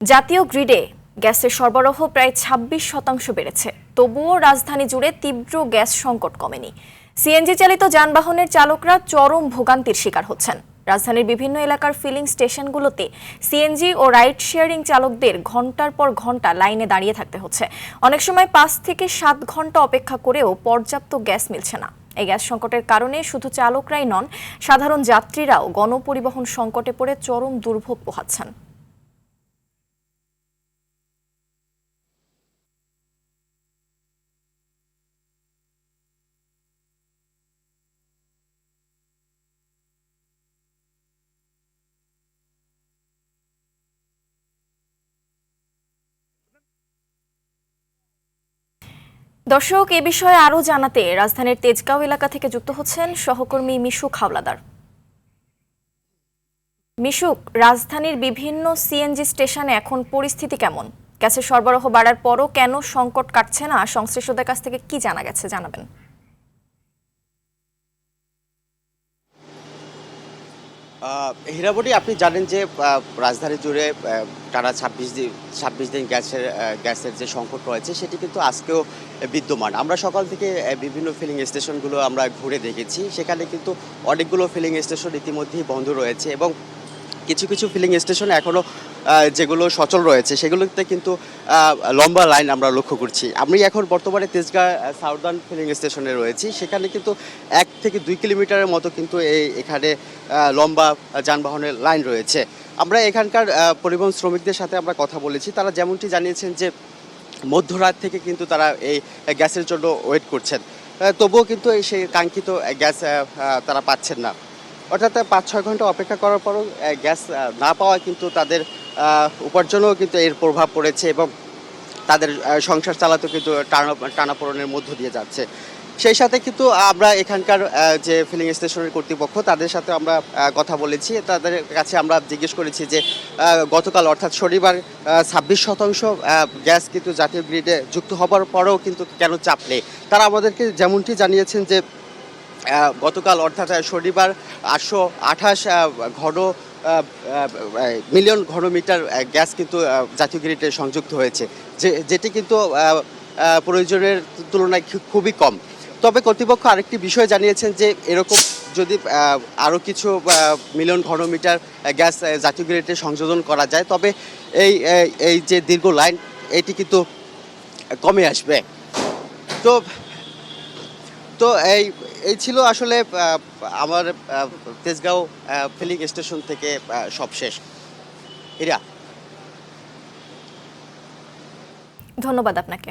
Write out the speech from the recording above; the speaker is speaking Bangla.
জাতীয় গ্রিডে গ্যাসের সরবরাহ প্রায় ২৬% বেড়েছে, তবুও রাজধানী জুড়ে তীব্র গ্যাস সংকট কমেনি। সিএনজি চালিত যানবাহনের চালকরা চরম ভোগান্তির শিকার হচ্ছেন। রাজধানীর বিভিন্ন এলাকার ফিলিং স্টেশনগুলোতে সিএনজি ও রাইড শেয়ারিং চালকদের ঘন্টার পর ঘন্টা লাইনে দাঁড়িয়ে থাকতে হচ্ছে। অনেক সময় ৫ থেকে ৭ ঘন্টা অপেক্ষা করেও পর্যাপ্ত গ্যাস মিলছে না। এই গ্যাস সংকটের কারণে শুধু চালকরাই নন, সাধারণ যাত্রীরাও গণপরিবহন সংকটে পড়ে চরম দুর্ভোগ পোহাচ্ছেন। দর্শক, এ বিষয়ে আরও জানাতে রাজধানীর তেজগাঁও এলাকা থেকে যুক্ত হচ্ছেন সহকর্মী মিশুক হাওলাদার। মিশুক, রাজধানীর বিভিন্ন সিএনজি স্টেশনে এখন পরিস্থিতি কেমন? গ্যাসের সরবরাহ বাড়ার পরও কেন সংকট কাটছে না? সংশ্লিষ্টদের কাছ থেকে কি জানা গেছে জানাবেন। হীরাবতী, আপনি জানেন যে রাজধানী জুড়ে টানা ২৬ দিন গ্যাসের যে সংকট রয়েছে সেটি কিন্তু আজকেও বিদ্যমান। আমরা সকাল থেকে বিভিন্ন ফিলিং স্টেশনগুলো আমরা ঘুরে দেখেছি, সেখানে কিন্তু অনেকগুলো ফিলিং স্টেশন ইতিমধ্যেই বন্ধ রয়েছে এবং কিছু কিছু ফিলিং স্টেশন এখনও যেগুলো সচল রয়েছে সেগুলোতে কিন্তু লম্বা লাইন আমরা লক্ষ্য করছি। আমি এখন বর্তমানে তেজগাঁ সাউদার্ন ফিলিং স্টেশনে রয়েছি, সেখানে কিন্তু ১ থেকে ২ কিলোমিটারের মতো কিন্তু এখানে লম্বা যানবাহনের লাইন রয়েছে। আমরা এখানকার পরিবহন শ্রমিকদের সাথে আমরা কথা বলেছি, তারা যেমনটি জানিয়েছেন যে মধ্যরাত থেকে কিন্তু তারা এই গ্যাসের জন্য ওয়েট করছেন, তবুও কিন্তু সেই কাঙ্ক্ষিত গ্যাস তারা পাচ্ছেন না। অর্থাৎ ৫-৬ ঘন্টা অপেক্ষা করার পরও গ্যাস না পাওয়া কিন্তু তাদের উপার্জনেও কিন্তু এর প্রভাব পড়েছে এবং তাদের সংসার চালাতেও কিন্তু টানাপোড়েনের মধ্য দিয়ে যাচ্ছে। সেই সাথে কিন্তু আমরা এখানকার যে ফিলিং স্টেশনের কর্তৃপক্ষ তাদের সাথে আমরা কথা বলেছি, তাদের কাছে আমরা জিজ্ঞেস করেছি যে গতকাল অর্থাৎ শনিবার ২৬% গ্যাস কিন্তু জাতীয় গ্রিডে যুক্ত হবার পরেও কিন্তু কেন চাপ নেই। তারা আমাদেরকে যেমনটি জানিয়েছেন যে গতকাল অর্থাৎ শনিবার ৮২৮ মিলিয়ন ঘনমিটার গ্যাস কিন্তু জাতীয় গ্রিডে সংযুক্ত হয়েছে, যেটি কিন্তু প্রয়োজনের তুলনায় খুবই কম। তবে কর্তৃপক্ষ আরেকটি বিষয় জানিয়েছেন যে এরকম যদি আরও কিছু মিলিয়ন ঘনমিটার গ্যাস জাতীয় গ্রিডে সংযোজন করা যায় তবে এই যে দীর্ঘ লাইন এটি কিন্তু কমে আসবে। তো তো এই ছিল আসলে আমার তেজগাঁও ফিলিং স্টেশন থেকে সবশেষ। হীরা, ধন্যবাদ আপনাকে।